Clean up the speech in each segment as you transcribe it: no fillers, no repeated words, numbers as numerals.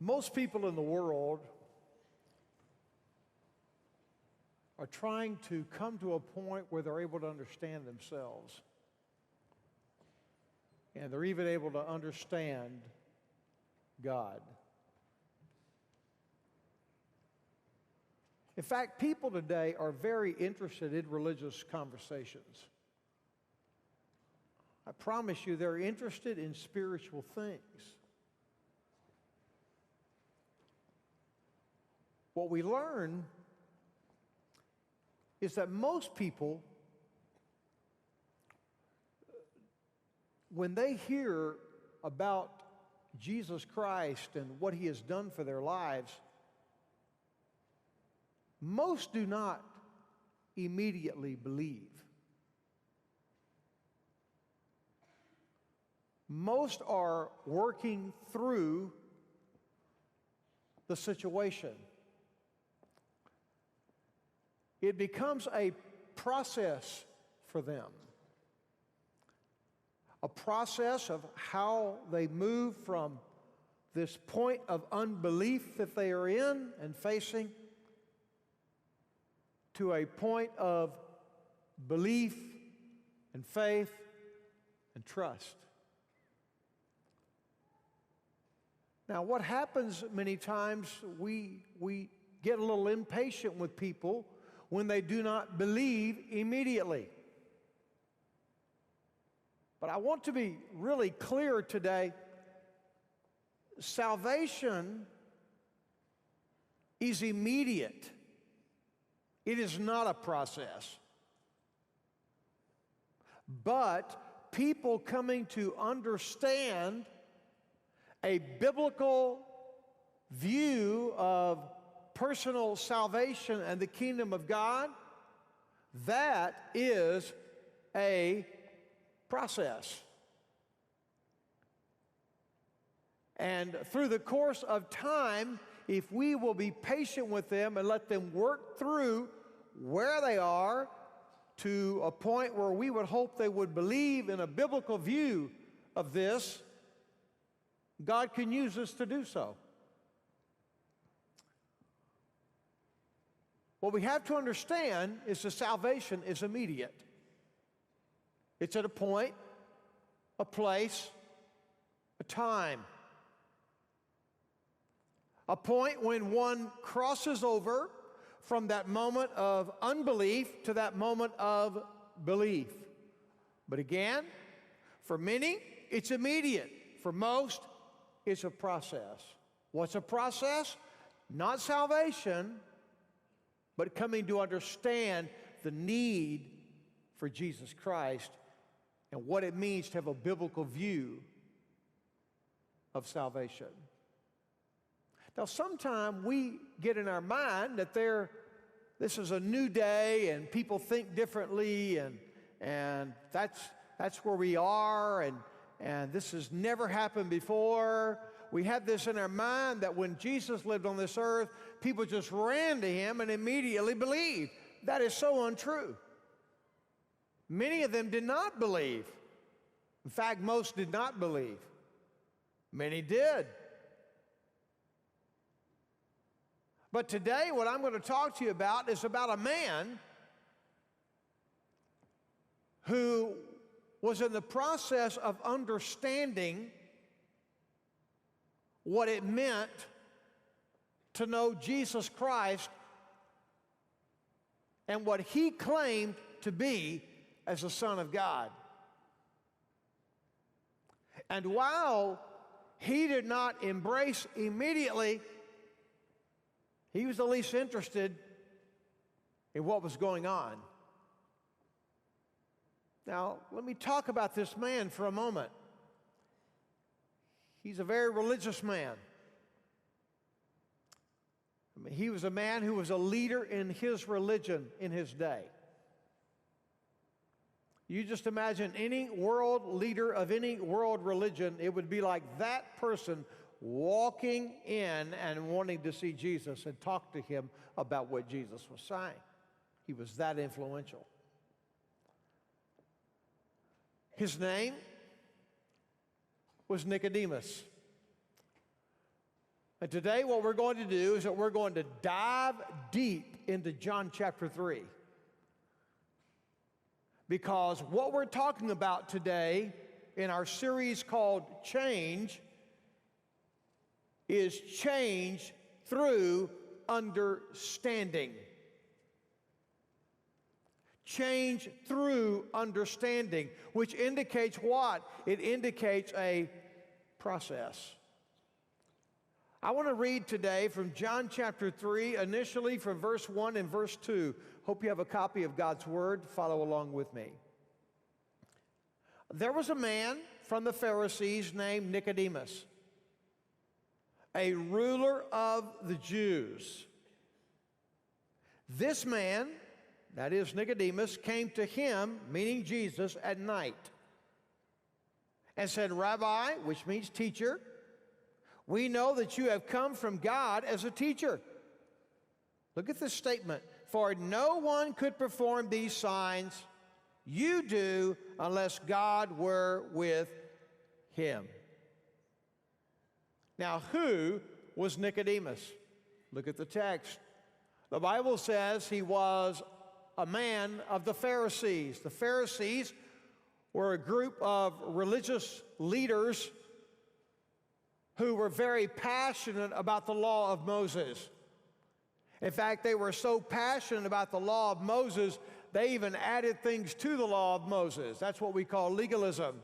Most people in the world are trying to come to a point where they're able to understand themselves. And they're even able to understand God. In fact, people today are very interested in religious conversations. I promise you, they're interested in spiritual things. What we learn is that most people, when they hear about Jesus Christ and what He has done for their lives, most do not immediately believe. Most are working through the situation. It becomes a process for them. A process of how they move from this point of unbelief that they are in and facing to a point of belief and faith and trust. Now, what happens many times, we get a little impatient with people when they do not believe immediately. But I want to be really clear today. Salvation is immediate. It is not a process. But people coming to understand a biblical view of personal salvation and the kingdom of God, that is a process. And through the course of time, if we will be patient with them and let them work through where they are to a point where we would hope they would believe in a biblical view of this, God can use us to do so. What we have to understand is that salvation is immediate. It's at a point, a place, a time. A point when one crosses over from that moment of unbelief to that moment of belief. But again, for many, it's immediate. For most, it's a process. What's a process? Not salvation, but coming to understand the need for Jesus Christ and what it means to have a biblical view of salvation. Now, sometimes we get in our mind that this is a new day and people think differently and that's where we are and this has never happened before. We have this in our mind that when Jesus lived on this earth, people just ran to Him and immediately believed. That is so untrue. Many of them did not believe. In fact, most did not believe. Many did. But today, what I'm going to talk to you about is about a man who was in the process of understanding what it meant to know Jesus Christ and what He claimed to be as the Son of God. And while he did not embrace immediately, he was the least interested in what was going on. Now, let me talk about this man for a moment. He's a very religious man. I mean, he was a man who was a leader in his religion in his day. You just imagine any world leader of any world religion, it would be like that person walking in and wanting to see Jesus and talk to Him about what Jesus was saying. He was that influential. His name was Nicodemus. And today what we're going to do is that we're going to dive deep into John chapter 3. Because what we're talking about today in our series called Change is change through understanding. Change through understanding, which indicates what? It indicates a process. I want to read today from John chapter 3, initially from verse 1 and verse 2. Hope you have a copy of God's Word. Follow along with me. There was a man from the Pharisees named Nicodemus, a ruler of the Jews. This man, that is Nicodemus, came to him, meaning Jesus, at night and said, Rabbi, which means teacher, we know that you have come from God as a teacher. Look at this statement. For no one could perform these signs you do unless God were with him. Now, who was Nicodemus? Look at the text. The Bible says he was a man of the Pharisees. The Pharisees were a group of religious leaders who were very passionate about the law of Moses. In fact, they were so passionate about the law of Moses, they even added things to the law of Moses. That's what we call legalism.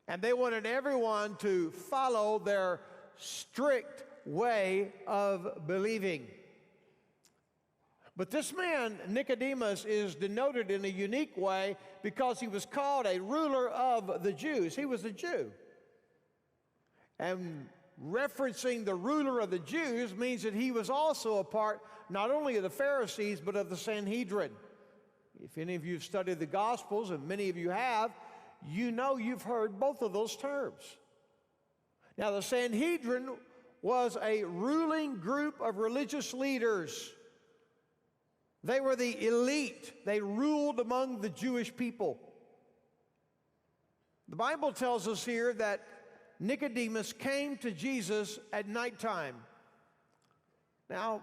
And they wanted everyone to follow their strict way of believing. But this man, Nicodemus, is denoted in a unique way because he was called a ruler of the Jews. He was a Jew. And referencing the ruler of the Jews means that he was also a part not only of the Pharisees but of the Sanhedrin. If any of you have studied the Gospels, and many of you have, you know you've heard both of those terms. Now, the Sanhedrin was a ruling group of religious leaders. They were the elite. They ruled among the Jewish people. The Bible tells us here that Nicodemus came to Jesus at nighttime. Now,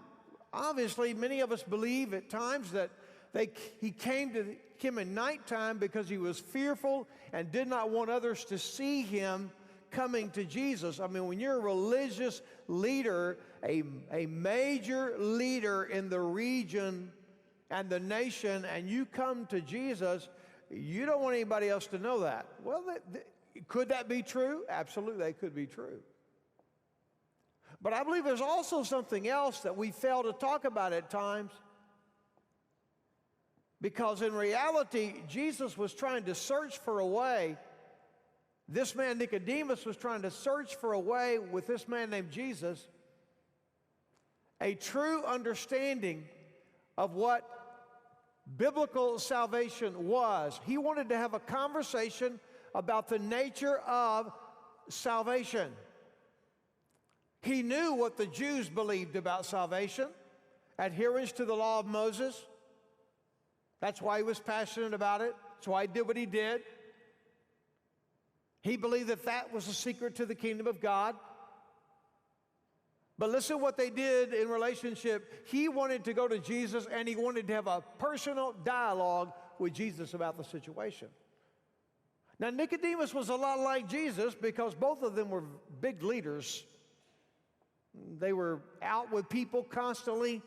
obviously, many of us believe at times that he came to him at nighttime because he was fearful and did not want others to see him coming to Jesus. I mean, when you're a religious leader, a major leader in the region and the nation, and you come to Jesus, you don't want anybody else to know that. Well, could that be true? Absolutely, that could be true. But I believe there's also something else that we fail to talk about at times. Because in reality, Jesus was trying to search for a way. This man, Nicodemus, was trying to search for a way with this man named Jesus, a true understanding of what biblical salvation was. He wanted to have a conversation about the nature of salvation. He knew what the Jews believed about salvation, adherence to the law of Moses. That's why he was passionate about it. That's why he did what he did. He believed that that was the secret to the kingdom of God. But listen what they did in relationship. He wanted to go to Jesus and he wanted to have a personal dialogue with Jesus about the situation. Now, Nicodemus was a lot like Jesus because both of them were big leaders. They were out with people constantly.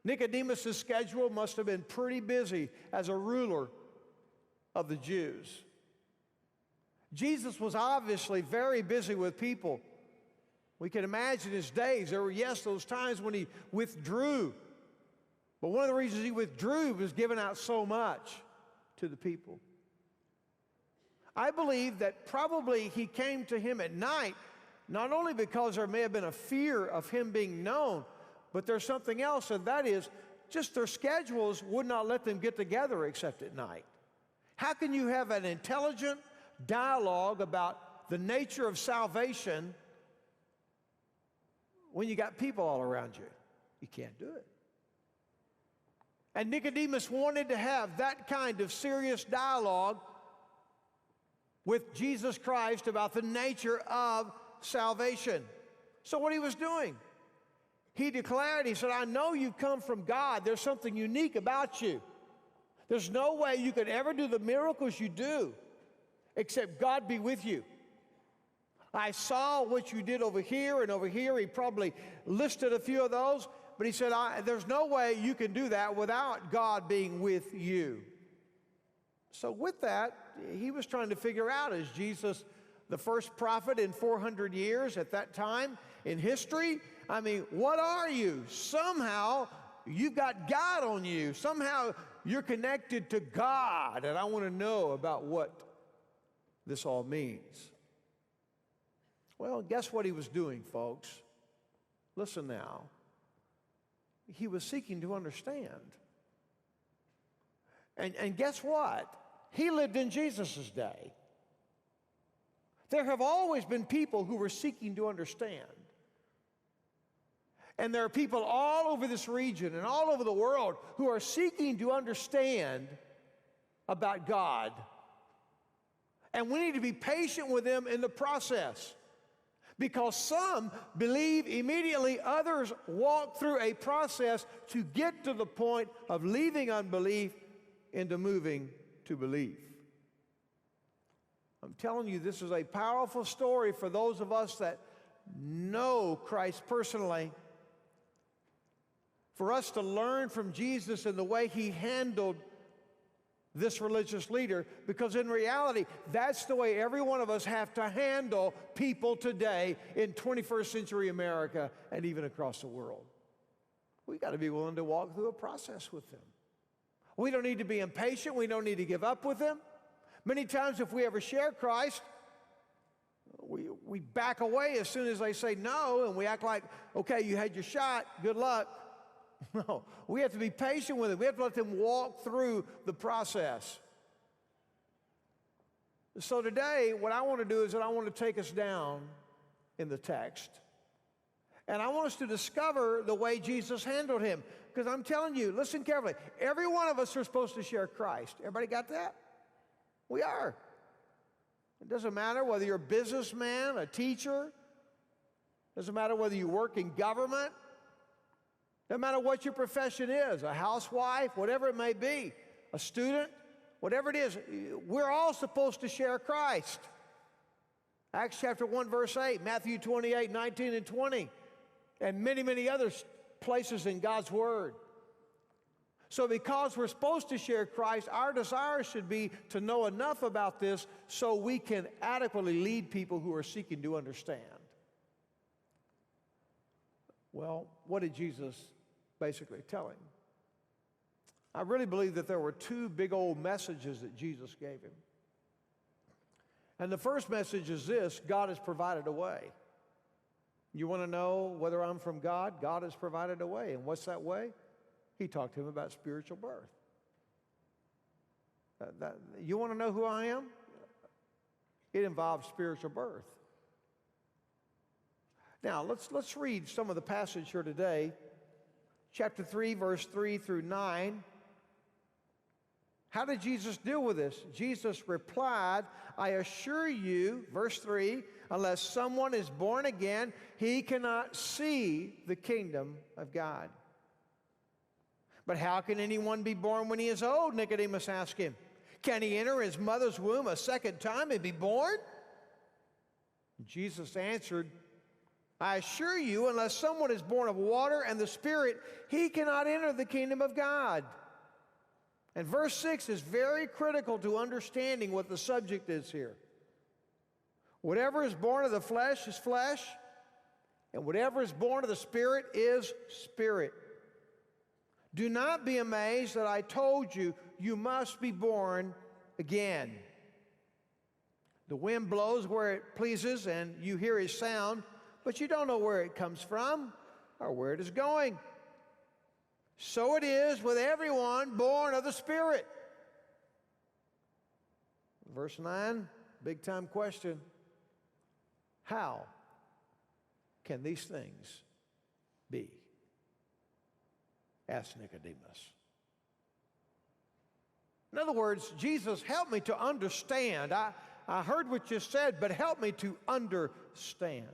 Nicodemus' schedule must have been pretty busy as a ruler of the Jews. Jesus was obviously very busy with people. We can imagine his days. There were, yes, those times when he withdrew. But one of the reasons he withdrew was giving out so much to the people. I believe that probably he came to him at night, not only because there may have been a fear of him being known, but there's something else, and that is just their schedules would not let them get together except at night. How can you have an intelligent dialogue about the nature of salvation when you got people all around you? You can't do it. And Nicodemus wanted to have that kind of serious dialogue with Jesus Christ about the nature of salvation. So what he was doing, he declared, he said, I know you come from God. There's something unique about you. There's no way you could ever do the miracles you do except God be with you. I saw what you did over here and over here. He probably listed a few of those, but he said, there's no way you can do that without God being with you. So with that, he was trying to figure out, is Jesus the first prophet in 400 years at that time in history? I mean, what are you? Somehow you've got God on you. Somehow you're connected to God, and I want to know about what this all means. Well, guess what he was doing, folks? Listen now. He was seeking to understand. And guess what? He lived in Jesus' day. There have always been people who were seeking to understand. And there are people all over this region and all over the world who are seeking to understand about God. And we need to be patient with them in the process. Because some believe immediately, others walk through a process to get to the point of leaving unbelief into moving to belief. I'm telling you, this is a powerful story for those of us that know Christ personally. For us to learn from Jesus and the way he handled this religious leader, because in reality, that's the way every one of us have to handle people today in 21st century America and even across the world. We've got to be willing to walk through a process with them. We don't need to be impatient. We don't need to give up with them. Many times if we ever share Christ, we back away as soon as they say no, and we act like, okay, you had your shot, good luck. No, we have to be patient with them. We have to let them walk through the process. So today, what I want to do is that I want to take us down in the text. And I want us to discover the way Jesus handled him. Because I'm telling you, listen carefully, every one of us are supposed to share Christ. Everybody got that? We are. It doesn't matter whether you're a businessman, a teacher. It doesn't matter whether you work in government. No matter what your profession is, a housewife, whatever it may be, a student, whatever it is, we're all supposed to share Christ. Acts chapter 1, verse 8, Matthew 28, 19 and 20, and many, many other places in God's Word. So because we're supposed to share Christ, our desire should be to know enough about this so we can adequately lead people who are seeking to understand. Well, what did Jesus basically tell him? I really believe that there were two big old messages that Jesus gave him. And the first message is this: God has provided a way. You want to know whether I'm from God? God has provided a way. And what's that way? He talked to him about spiritual birth. You want to know who I am? It involves spiritual birth. Now, let's read some of the passage here today. Chapter 3, verse 3 through 9. How did Jesus deal with this? Jesus replied, I assure you, verse 3, unless someone is born again, he cannot see the kingdom of God. But how can anyone be born when he is old? Nicodemus asked him. Can he enter his mother's womb a second time and be born? Jesus answered, I assure you, unless someone is born of water and the Spirit, he cannot enter the kingdom of God. And verse 6 is very critical to understanding what the subject is here. Whatever is born of the flesh is flesh, and whatever is born of the Spirit is spirit. Do not be amazed that I told you, you must be born again. The wind blows where it pleases, and you hear his sound, but you don't know where it comes from or where it is going. So it is with everyone born of the Spirit. Verse 9, big time question. How can these things be? Asked Nicodemus. In other words, Jesus, help me to understand. I heard what you said, but help me to understand.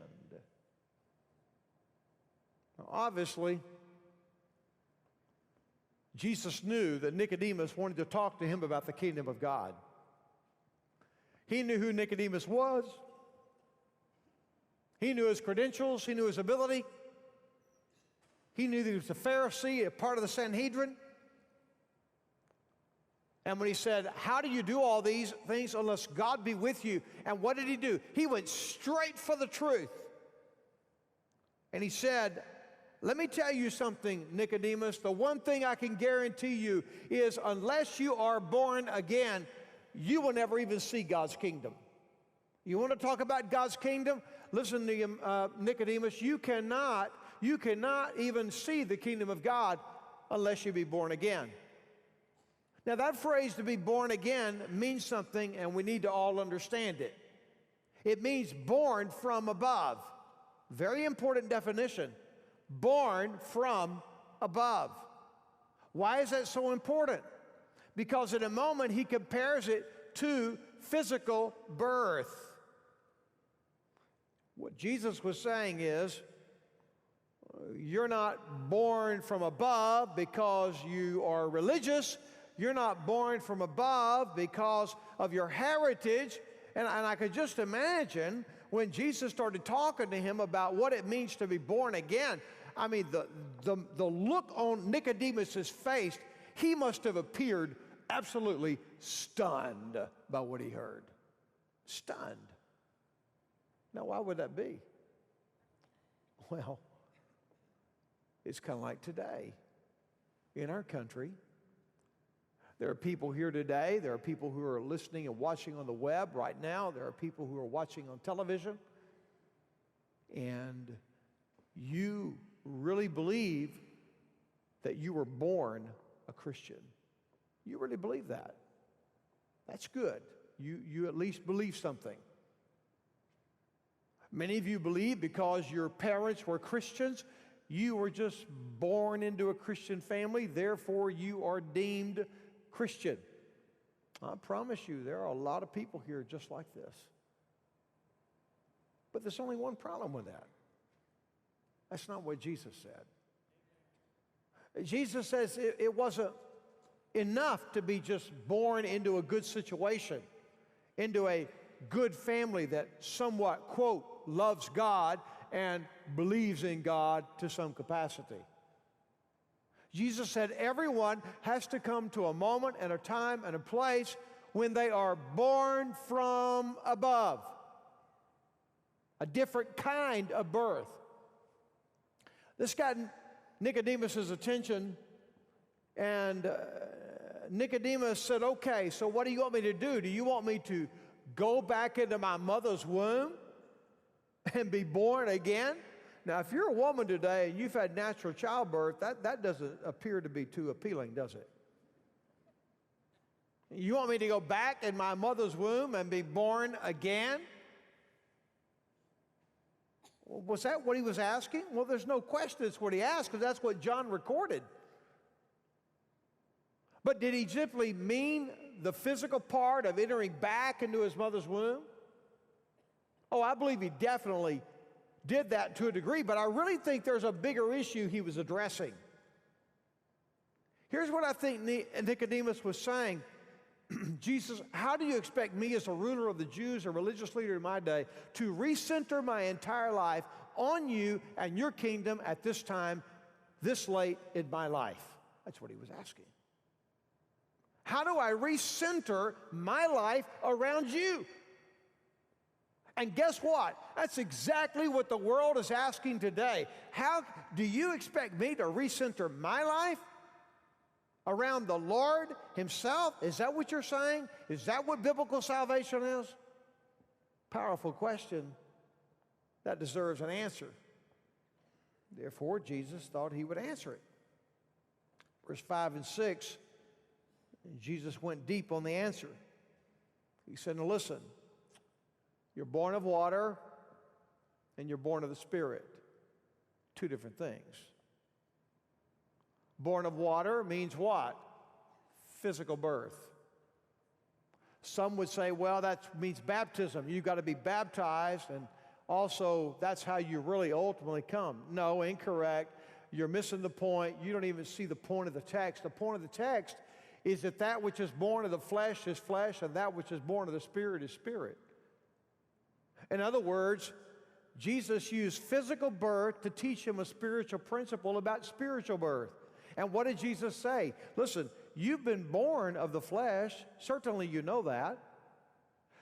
Obviously, Jesus knew that Nicodemus wanted to talk to him about the kingdom of God. He knew who Nicodemus was. He knew his credentials. He knew his ability. He knew that he was a Pharisee, a part of the Sanhedrin. And when he said, how do you do all these things unless God be with you? And what did he do? He went straight for the truth. And he said, let me tell you something, Nicodemus. The one thing I can guarantee you is unless you are born again, you will never even see God's kingdom. You want to talk about God's kingdom? Listen to you, Nicodemus. You cannot even see the kingdom of God unless you be born again. Now, that phrase, to be born again, means something, and we need to all understand it. It means born from above. Very important definition. Born from above. Why is that so important? Because in a moment he compares it to physical birth. What Jesus was saying is, you're not born from above because you are religious. You're not born from above because of your heritage. And I could just imagine when Jesus started talking to him about what it means to be born again. I mean, the look on Nicodemus's face, he must have appeared absolutely stunned by what he heard. Stunned. Now, why would that be? Well, it's kind of like today in our country. There are people here today. There are people who are listening and watching on the web right now. There are people who are watching on television. And you really believe that you were born a Christian. You really believe that. That's good. You at least believe something. Many of you believe because your parents were Christians, you were just born into a Christian family, therefore you are deemed Christian. I promise you, there are a lot of people here just like this. But there's only one problem with that. That's not what Jesus said. Jesus says it wasn't enough to be just born into a good situation, into a good family that somewhat, quote, loves God and believes in God to some capacity. Jesus said everyone has to come to a moment and a time and a place when they are born from above. A different kind of birth. This got Nicodemus' attention, and Nicodemus said, okay, so what do you want me to do? Do you want me to go back into my mother's womb and be born again? Now, if you're a woman today and you've had natural childbirth, that doesn't appear to be too appealing, does it? You want me to go back in my mother's womb and be born again? Was that what he was asking? Well, there's no question it's what he asked, because that's what John recorded. But did he simply mean the physical part of entering back into his mother's womb? Oh, I believe he definitely did that to a degree, but I really think there's a bigger issue he was addressing. Here's what I think Nicodemus was saying. Jesus, how do you expect me as a ruler of the Jews, a religious leader in my day, to recenter my entire life on you and your kingdom at this time, this late in my life? That's what he was asking. How do I recenter my life around you? And guess what? That's exactly what the world is asking today. How do you expect me to recenter my life around the Lord himself? Is that what you're saying? Is that what biblical salvation is? Powerful question that deserves an answer. Therefore, Jesus thought he would answer it. Verse 5 and 6, Jesus went deep on the answer. He said, now listen, you're born of water and you're born of the Spirit. Two different things. Born of water means what? Physical birth. Some would say, well, that means baptism. You've got to be baptized, and also that's how you really ultimately come. No, incorrect. you're missing the point. You don't even see the point of the text. The point of the text is that that which is born of the flesh is flesh, and that which is born of the Spirit is spirit. In other words, Jesus used physical birth to teach him a spiritual principle about spiritual birth. And what did Jesus say? Listen, you've been born of the flesh. Certainly you know that.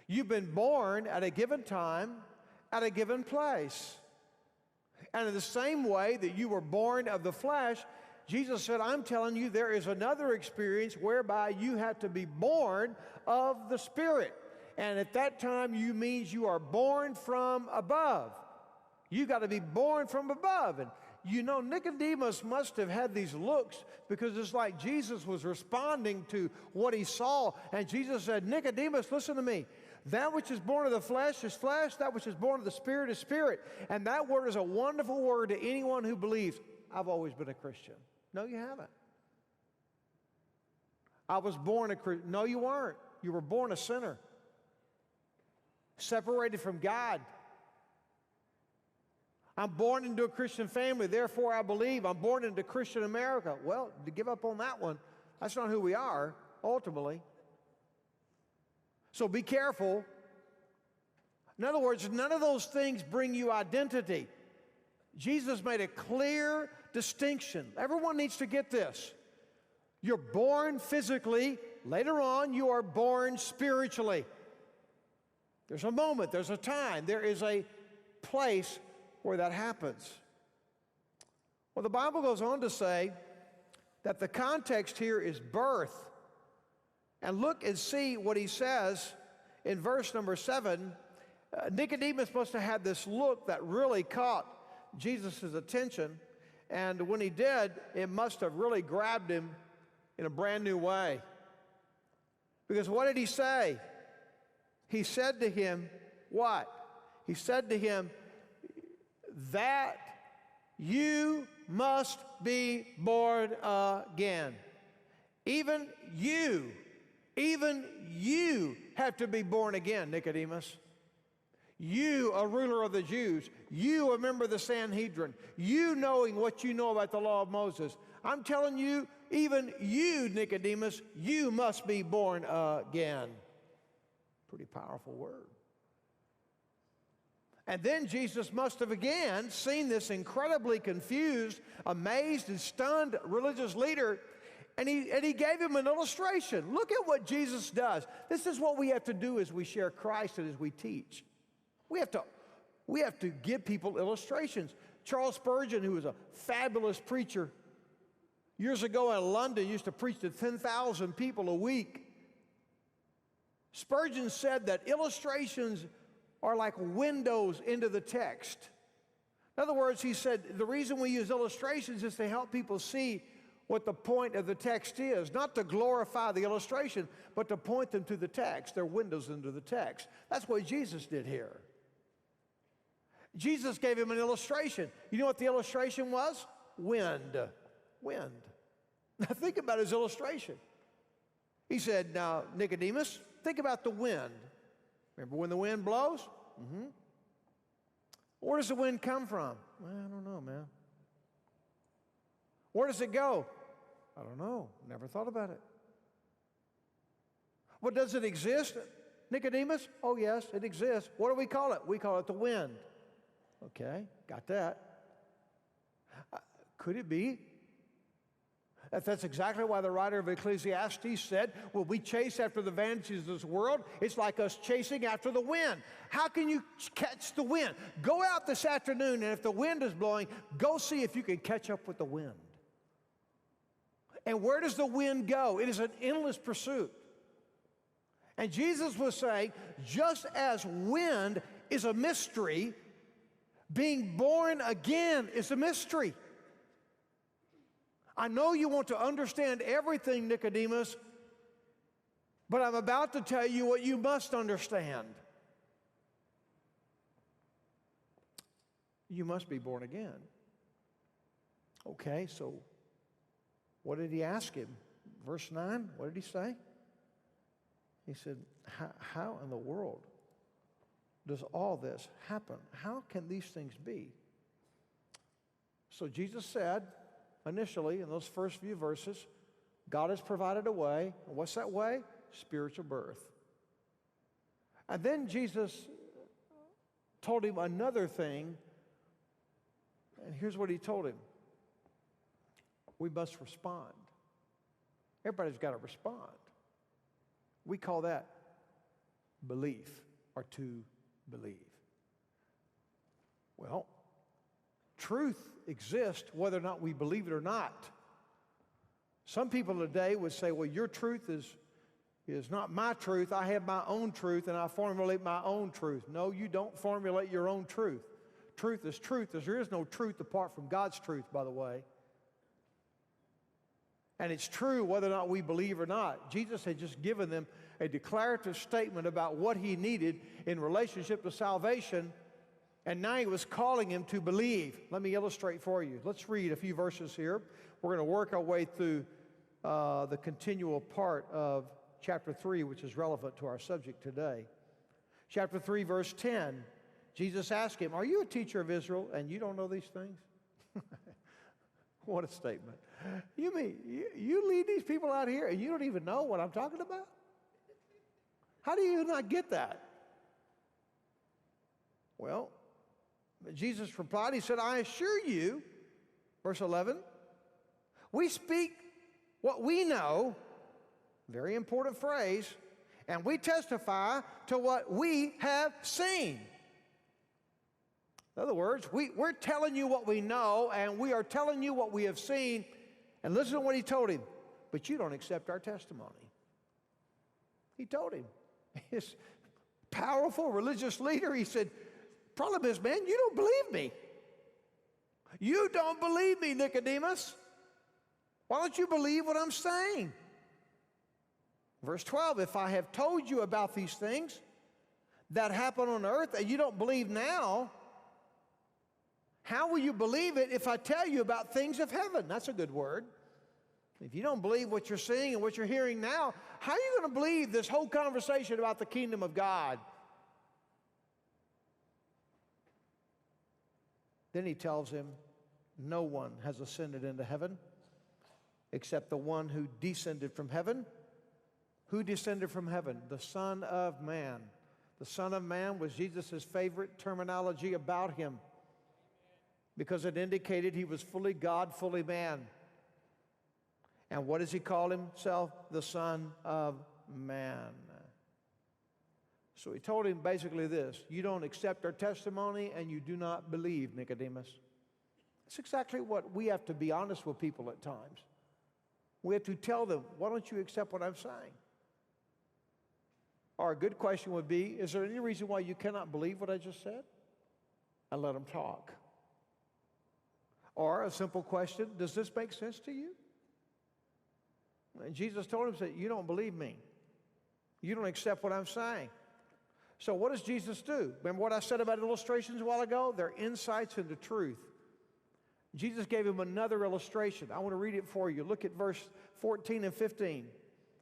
You've been born at a given time, at a given place. And in the same way that you were born of the flesh, Jesus said, I'm telling you, there is another experience whereby you have to be born of the Spirit. And at that time, you means you are born from above. You got to be born from above. And you know, Nicodemus must have had these looks because it's like Jesus was responding to what he saw. And Jesus said, Nicodemus, listen to me. That which is born of the flesh is flesh. That which is born of the Spirit is spirit. And that word is a wonderful word to anyone who believes, I've always been a Christian. No, you haven't. I was born a Christian. No, you weren't. You were born a sinner. Separated from God. I'm born into a Christian family, therefore I believe. I'm born into Christian America. Well, to give up on that one, that's not who we are, ultimately. So be careful. In other words, none of those things bring you identity. Jesus made a clear distinction. Everyone needs to get this. You're born physically. Later on, you are born spiritually. There's a moment, there's a time, there is a place where that happens. Well, the Bible goes on to say that the context here is birth. And look and see what he says in verse number 7. Nicodemus must have had this look that really caught Jesus' attention. And when he did, it must have really grabbed him in a brand new way. Because what did he say? He said to him, what? He said to him, that you must be born again. Even you have to be born again, Nicodemus. You, a ruler of the Jews, you, a member of the Sanhedrin, you knowing what you know about the law of Moses. I'm telling you, even you, Nicodemus, you must be born again. Pretty powerful word. And then Jesus must have again seen this incredibly confused, amazed, and stunned religious leader, and he gave him an illustration. Look at what Jesus does. This is what we have to do as we share Christ and as we teach. We have to give people illustrations. Charles Spurgeon, who was a fabulous preacher, years ago in London, used to preach to 10,000 people a week. Spurgeon said that illustrations are like windows into the text. In other words, he said, the reason we use illustrations is to help people see what the point of the text is, not to glorify the illustration, but to point them to the text. They're windows into the text. That's what Jesus did here. Jesus gave him an illustration. You know what the illustration was? Wind. Wind. Now think about his illustration. He said, now, Nicodemus, think about the wind. Remember when the wind blows? Mm-hmm. Where does the wind come from? Well, I don't know, man. Where does it go? I don't know. Never thought about it. Well, does it exist, Nicodemus? Oh, yes, it exists. What do we call it? We call it the wind. Okay, got that. Could it be? That's exactly why the writer of Ecclesiastes said, well, we chase after the vanities of this world. It's like us chasing after the wind. How can you catch the wind? Go out this afternoon, and if the wind is blowing, go see if you can catch up with the wind. And where does the wind go? It is an endless pursuit. And Jesus was saying, just as wind is a mystery, being born again is a mystery. I know you want to understand everything, Nicodemus, but I'm about to tell you what you must understand. You must be born again. Okay, so what did he ask him? Verse 9, what did he say? He said, how in the world does all this happen? How can these things be? So Jesus said, initially, in those first few verses, God has provided a way. And what's that way? Spiritual birth. And then Jesus told him another thing, and here's what he told him. We must respond. Everybody's got to respond. We call that belief, or to believe. Well, truth exists whether or not we believe it or not. Some people today would say, well, your truth is not my truth. I have my own truth, and I formulate my own truth. No, you don't formulate your own truth. Truth is truth. There is no truth apart from God's truth, by the way. And it's true whether or not we believe or not. Jesus had just given them a declarative statement about what he needed in relationship to salvation, and now he was calling him to believe. Let me illustrate for you. Let's read a few verses here. We're going to work our way through the continual part of chapter 3, which is relevant to our subject today. Chapter 3, verse 10, Jesus asked him, are you a teacher of Israel and you don't know these things? What a statement. You mean you lead these people out here and you don't even know what I'm talking about? How do you not get that? Well, Jesus replied, he said, I assure you, verse 11, we speak what we know, very important phrase, and we testify to what we have seen. In other words, we're telling you what we know, and we are telling you what we have seen. And listen to what he told him. But you don't accept our testimony. He told him. His powerful religious leader, he said, problem is, man, you don't believe me. You don't believe me, Nicodemus. Why don't you believe what I'm saying? Verse 12, if I have told you about these things that happen on earth and you don't believe now, how will you believe it if I tell you about things of heaven? That's a good word. If you don't believe what you're seeing and what you're hearing now, how are you going to believe this whole conversation about the kingdom of God? Then he tells him, no one has ascended into heaven except the one who descended from heaven. Who descended from heaven? The Son of Man. The Son of Man was Jesus' favorite terminology about him, because it indicated he was fully God, fully man. And what does he call himself? The Son of Man. So he told him basically this: you don't accept our testimony and you do not believe, Nicodemus. It's exactly what we have to be honest with people at times. We have to tell them, why don't you accept what I'm saying? Or a good question would be, is there any reason why you cannot believe what I just said? And let them talk. Or a simple question, does this make sense to you? And Jesus told him, said, you don't believe me. You don't accept what I'm saying. So what does Jesus do? Remember what I said about illustrations a while ago? They're insights into truth. Jesus gave him another illustration. I want to read it for you. Look at verse 14 and 15.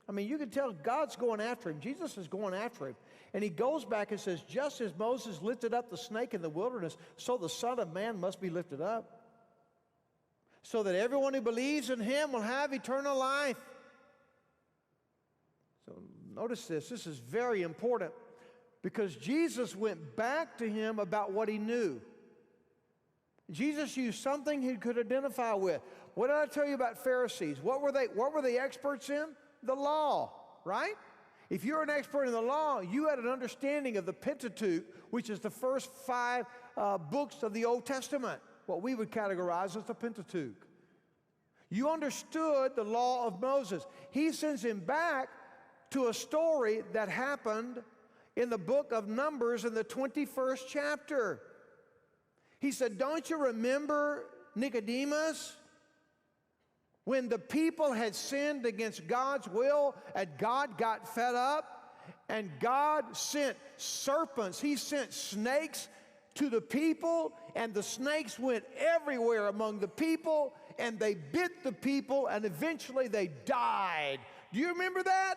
I mean, you can tell God's going after him. Jesus is going after him. And he goes back and says, just as Moses lifted up the snake in the wilderness, so the Son of Man must be lifted up, so that everyone who believes in him will have eternal life. So notice this. This is very important, because Jesus went back to him about what he knew. Jesus used something he could identify with. What did I tell you about Pharisees? What were they experts in? The law, right? If you're an expert in the law, you had an understanding of the Pentateuch, which is the first 5 books of the Old Testament, what we would categorize as the Pentateuch. You understood the law of Moses. He sends him back to a story that happened in the book of Numbers in the 21st chapter. He said, don't you remember, Nicodemus, when the people had sinned against God's will and God got fed up and God sent serpents, he sent snakes to the people, and the snakes went everywhere among the people and they bit the people and eventually they died. Do you remember that?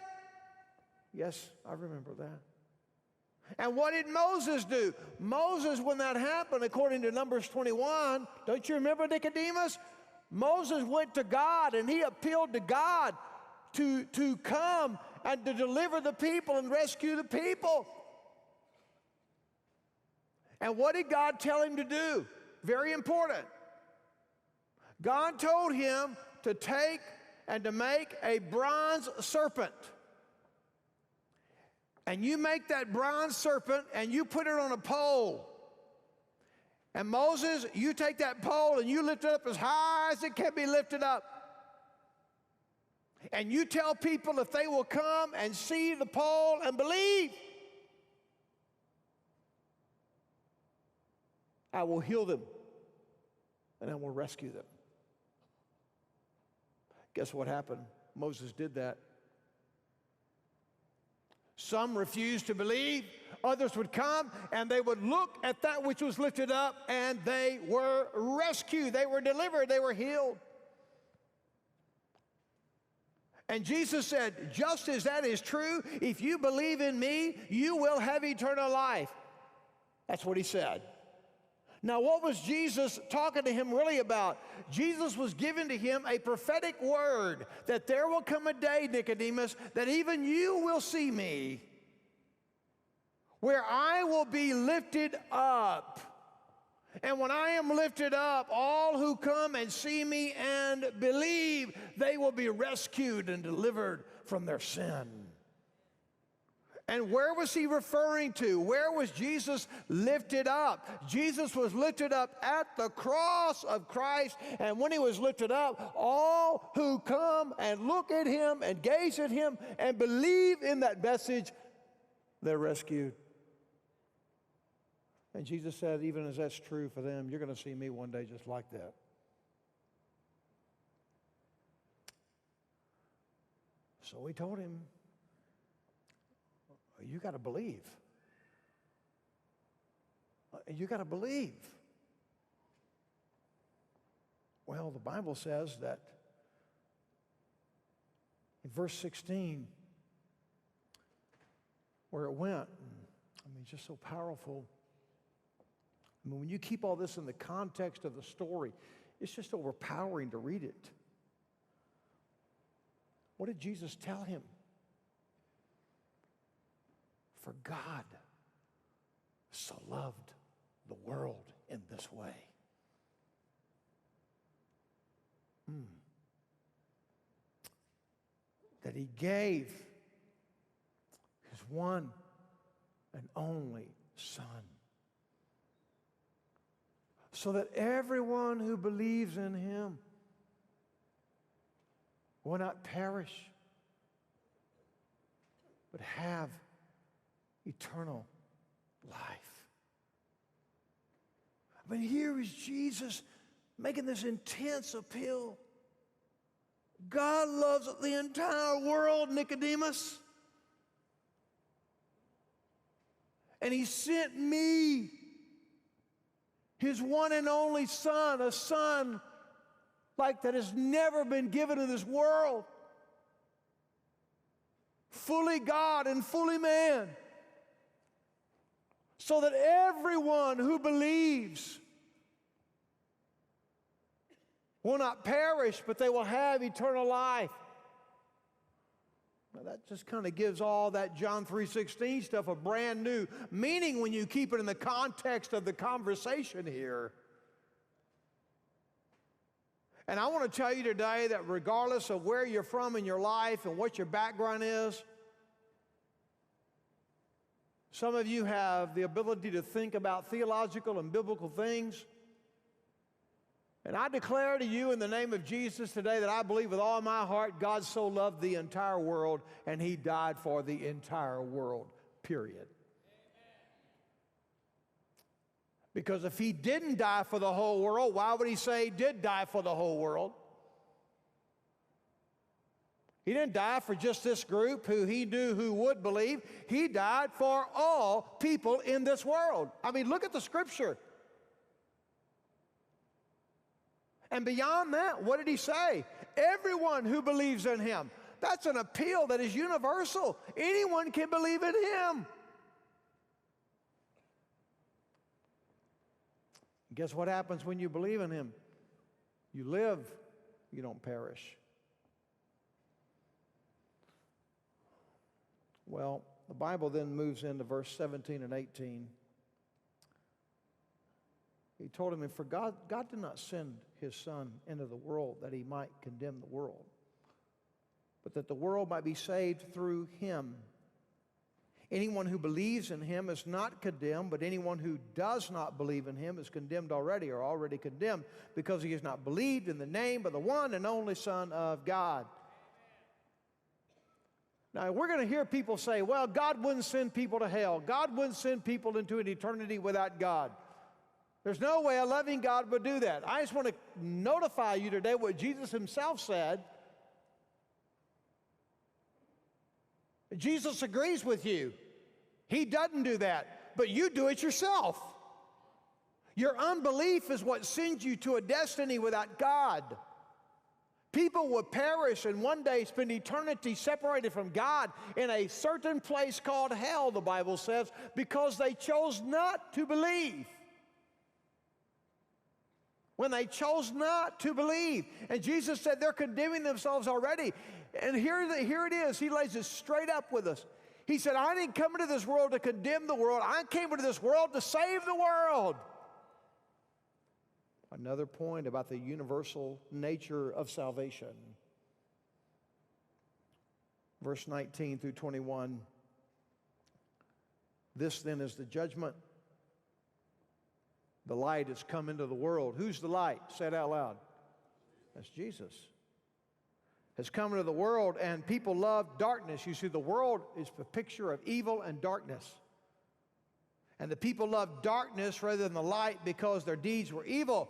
Yes, I remember that. And what did Moses do? Moses, when that happened, according to Numbers 21, don't you remember Nicodemus? Moses went to God and he appealed to God to come and to deliver the people and rescue the people. And what did God tell him to do? Very important. God told him to take and to make a bronze serpent. And you make that bronze serpent and you put it on a pole. And Moses, you take that pole and you lift it up as high as it can be lifted up. And you tell people if they will come and see the pole and believe, I will heal them and I will rescue them. Guess what happened? Moses did that. Some refused to believe. Others would come and they would look at that which was lifted up and they were rescued. They were delivered. They were healed. And Jesus said, just as that is true, if you believe in me, you will have eternal life. That's what he said. Now, what was Jesus talking to him really about? Jesus was giving to him a prophetic word that there will come a day, Nicodemus, that even you will see me, where I will be lifted up. And when I am lifted up, all who come and see me and believe, they will be rescued and delivered from their sin. And where was he referring to? Where was Jesus lifted up? Jesus was lifted up at the cross of Christ, and when he was lifted up, all who come and look at him and gaze at him and believe in that message, they're rescued. And Jesus said, even as that's true for them, you're going to see me one day just like that. So we told him, you got to believe. You got to believe. Well, the Bible says that in verse 16, where it went, I mean, just so powerful. I mean, when you keep all this in the context of the story, it's just overpowering to read it. What did Jesus tell him? For God so loved the world in this way. That he gave his one and only Son. So that everyone who believes in him will not perish, but have eternal life. I mean, here is Jesus making this intense appeal. God loves the entire world, Nicodemus. And he sent me, his one and only Son, a Son like that has never been given in this world. Fully God and fully man. So that everyone who believes will not perish, but they will have eternal life. Now that just kind of gives all that John 3:16 stuff a brand new meaning when you keep it in the context of the conversation here. And I want to tell you today that regardless of where you're from in your life and what your background is, some of you have the ability to think about theological and biblical things. And I declare to you in the name of Jesus today that I believe with all my heart God so loved the entire world and he died for the entire world, period. Because if he didn't die for the whole world, why would he say he did die for the whole world? He didn't die for just this group who he knew who would believe. He died for all people in this world. I mean, look at the scripture. And beyond that, what did he say? Everyone who believes in him. That's an appeal that is universal. Anyone can believe in him. Guess what happens when you believe in him? You live, you don't perish. Well, the Bible then moves into verse 17 and 18. He told him, for God did not send his Son into the world that he might condemn the world, but that the world might be saved through him. Anyone who believes in him is not condemned, but anyone who does not believe in him is condemned already, or already condemned, because he has not believed in the name of the one and only Son of God. Now, we're going to hear people say, well, God wouldn't send people to hell. God wouldn't send people into an eternity without God. There's no way a loving God would do that. I just want to notify you today what Jesus himself said. Jesus agrees with you. He doesn't do that, but you do it yourself. Your unbelief is what sends you to a destiny without God. People will perish and one day spend eternity separated from God in a certain place called hell, the Bible says, because they chose not to believe. When they chose not to believe. And Jesus said they're condemning themselves already. And here it is. He lays it straight up with us. He said, I didn't come into this world to condemn the world. I came into this world to save the world. Another point about the universal nature of salvation. Verse 19 through 21. This then is the judgment. The light has come into the world. Who's the light? Say it out loud. That's Jesus. Has come into the world, and people love darkness. You see, the world is a picture of evil and darkness. And the people love darkness rather than the light because their deeds were evil.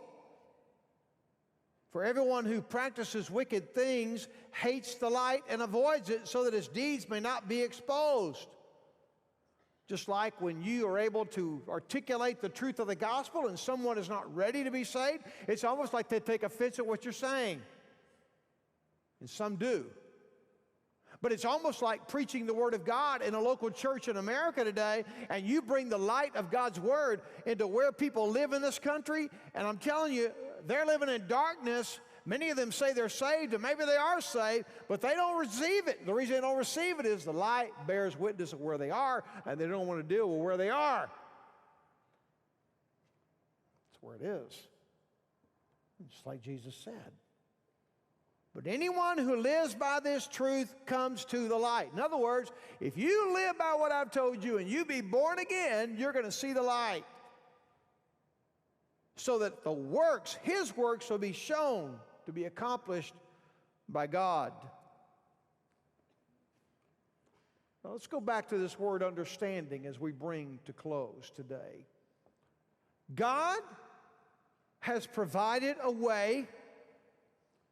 For everyone who practices wicked things hates the light and avoids it so that his deeds may not be exposed. Just like when you are able to articulate the truth of the gospel and someone is not ready to be saved, it's almost like they take offense at what you're saying. And some do. But it's almost like preaching the Word of God in a local church in America today, and you bring the light of God's Word into where people live in this country, and I'm telling you, they're living in darkness. Many of them say they're saved, and maybe they are saved, but they don't receive it. The reason they don't receive it is the light bears witness of where they are, and they don't want to deal with where they are. That's where it is. Just like Jesus said. But anyone who lives by this truth comes to the light. In other words, if you live by what I've told you and you be born again, you're going to see the light. So that the works, his works, will be shown to be accomplished by God. Now let's go back to this word understanding as we bring to close today. God has provided a way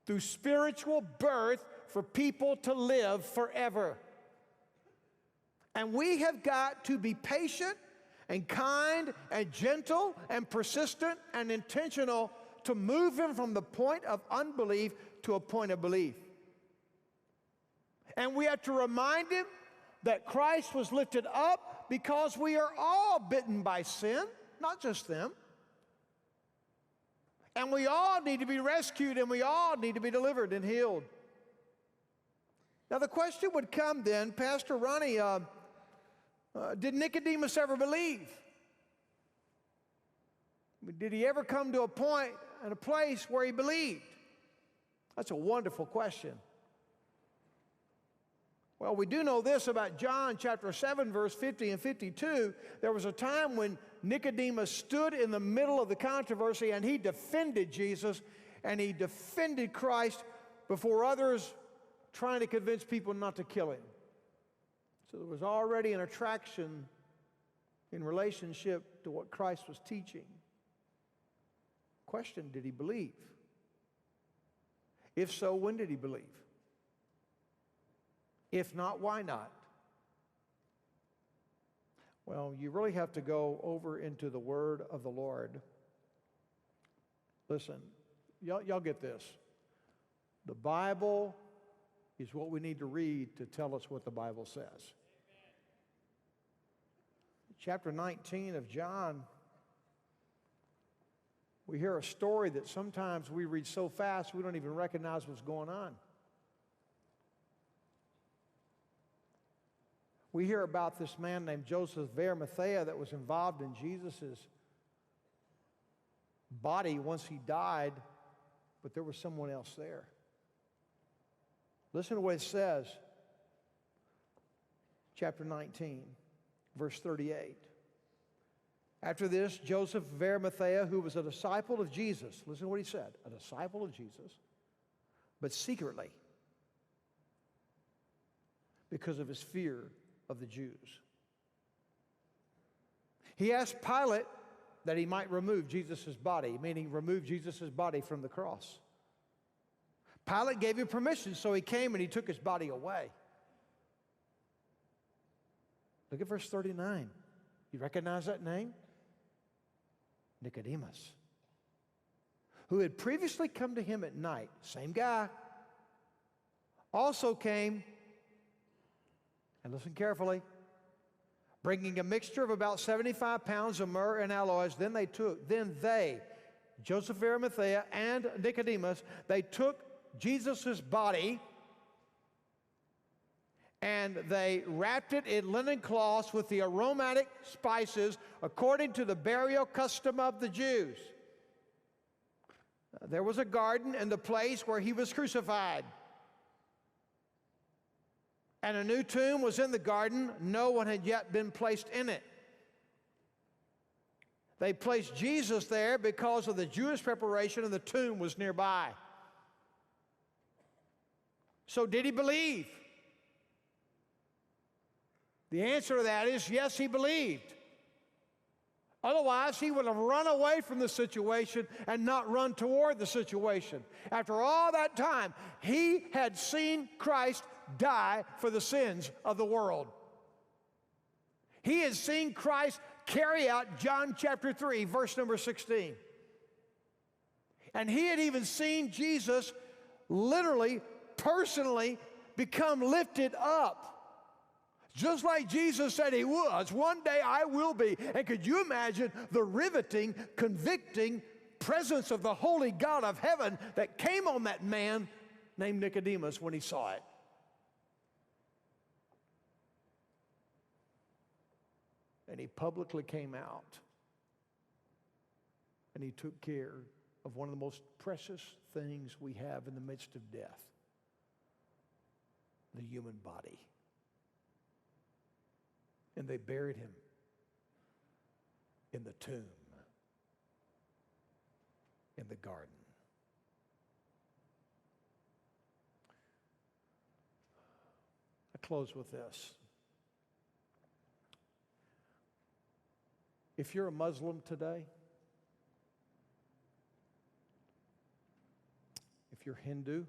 through spiritual birth for people to live forever. And we have got to be patient and kind and gentle and persistent and intentional to move him from the point of unbelief to a point of belief. And we have to remind him that Christ was lifted up because we are all bitten by sin, not just them. And we all need to be rescued, and we all need to be delivered and healed. Now the question would come then, Pastor Ronnie, did Nicodemus ever believe? Did he ever come to a point and a place where he believed? That's a wonderful question. Well, we do know this about John chapter 7, verse 50 and 52. There was a time when Nicodemus stood in the middle of the controversy and he defended Jesus and he defended Christ before others trying to convince people not to kill him. So there was already an attraction in relationship to what Christ was teaching. Question, did he believe? If so, when did he believe? If not, why not? Well, you really have to go over into the word of the Lord. Listen, y'all get this. The Bible is what we need to read to tell us what the Bible says. Amen. Chapter 19 of John We hear a story that sometimes we read so fast we don't even recognize what's going on. We hear about this man named Joseph of Arimathea that was involved in Jesus' body once he died, but there was someone else there. Listen to what it says, chapter 19, verse 38. After this, Joseph of Arimathea, who was a disciple of Jesus, listen to what he said, a disciple of Jesus, but secretly, because of his fear of the Jews. He asked Pilate that he might remove Jesus' body, meaning remove Jesus' body from the cross. Pilate gave him permission, so he came and he took his body away. Look at verse 39. You recognize that name? Nicodemus, who had previously come to him at night, same guy, also came, and listen carefully, bringing a mixture of about 75 pounds of myrrh and aloes. Then they, Joseph of Arimathea and Nicodemus, they took Jesus' body and they wrapped it in linen cloths with the aromatic spices according to the burial custom of the Jews. There was a garden in the place where he was crucified. And a new tomb was in the garden. No one had yet been placed in it. They placed Jesus there because of the Jewish preparation, and the tomb was nearby. So did he believe? The answer to that is yes, he believed. Otherwise, he would have run away from the situation and not run toward the situation. After all that time, he had seen Christ die for the sins of the world. He had seen Christ carry out John chapter 3, verse number 16. And he had even seen Jesus literally, personally become lifted up. Just like Jesus said he was, one day I will be. And could you imagine the riveting, convicting presence of the holy God of heaven that came on that man named Nicodemus when he saw it? And he publicly came out and he took care of one of the most precious things we have in the midst of death, the human body. And they buried him in the tomb, in the garden. I close with this. If you're a Muslim today, if you're Hindu,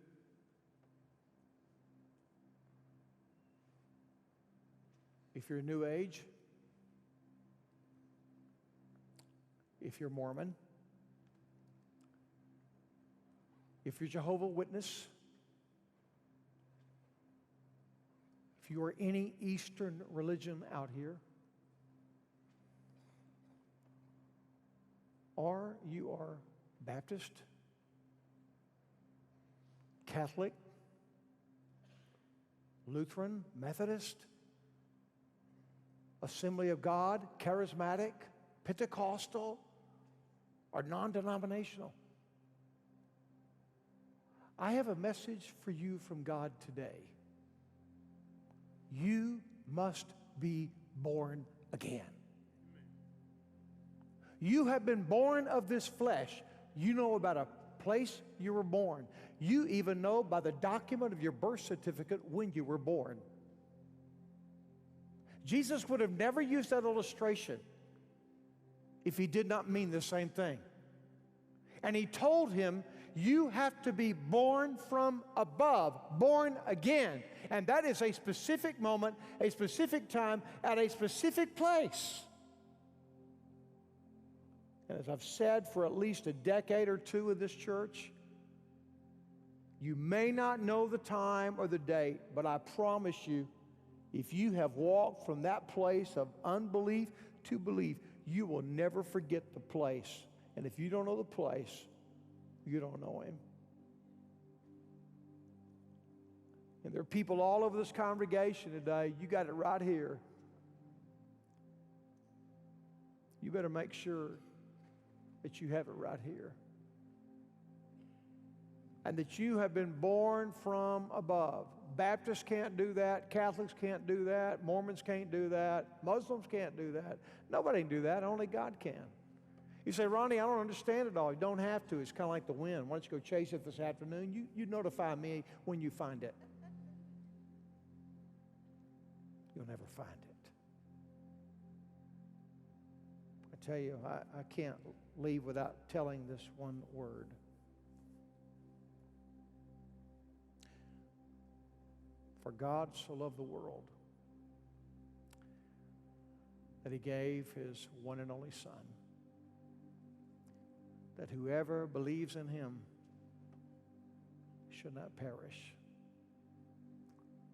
if you're New Age, if you're Mormon, if you're Jehovah's Witness, if you are any Eastern religion out here, or you are Baptist, Catholic, Lutheran, Methodist, Assembly of God, Charismatic, Pentecostal, or non-denominational, I have a message for you from God today. You must be born again. You have been born of this flesh. You know about a place you were born. You even know by the document of your birth certificate when you were born. Jesus would have never used that illustration if he did not mean the same thing. And he told him, you have to be born from above, born again. And that is a specific moment, a specific time, at a specific place. And as I've said for at least a decade or two in this church, you may not know the time or the date, but I promise you, if you have walked from that place of unbelief to belief, you will never forget the place And if you don't know the place, you don't know Him. And there are people all over this congregation today. You got it right here. You better make sure that you have it right here. And that you have been born from above. Baptists can't do that. Catholics can't do that. Mormons can't do that. Muslims can't do that. Nobody can do that. Only God can. You say, Ronnie, I don't understand it all. You don't have to. It's kind of like the wind. Why don't you go chase it this afternoon? You notify me when you find it. You'll never find it. I tell you, I can't leave without telling this one word. For God so loved the world that He gave His one and only Son, that whoever believes in Him should not perish,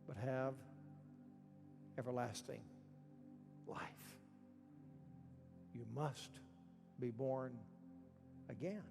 but have everlasting life. You must be born again.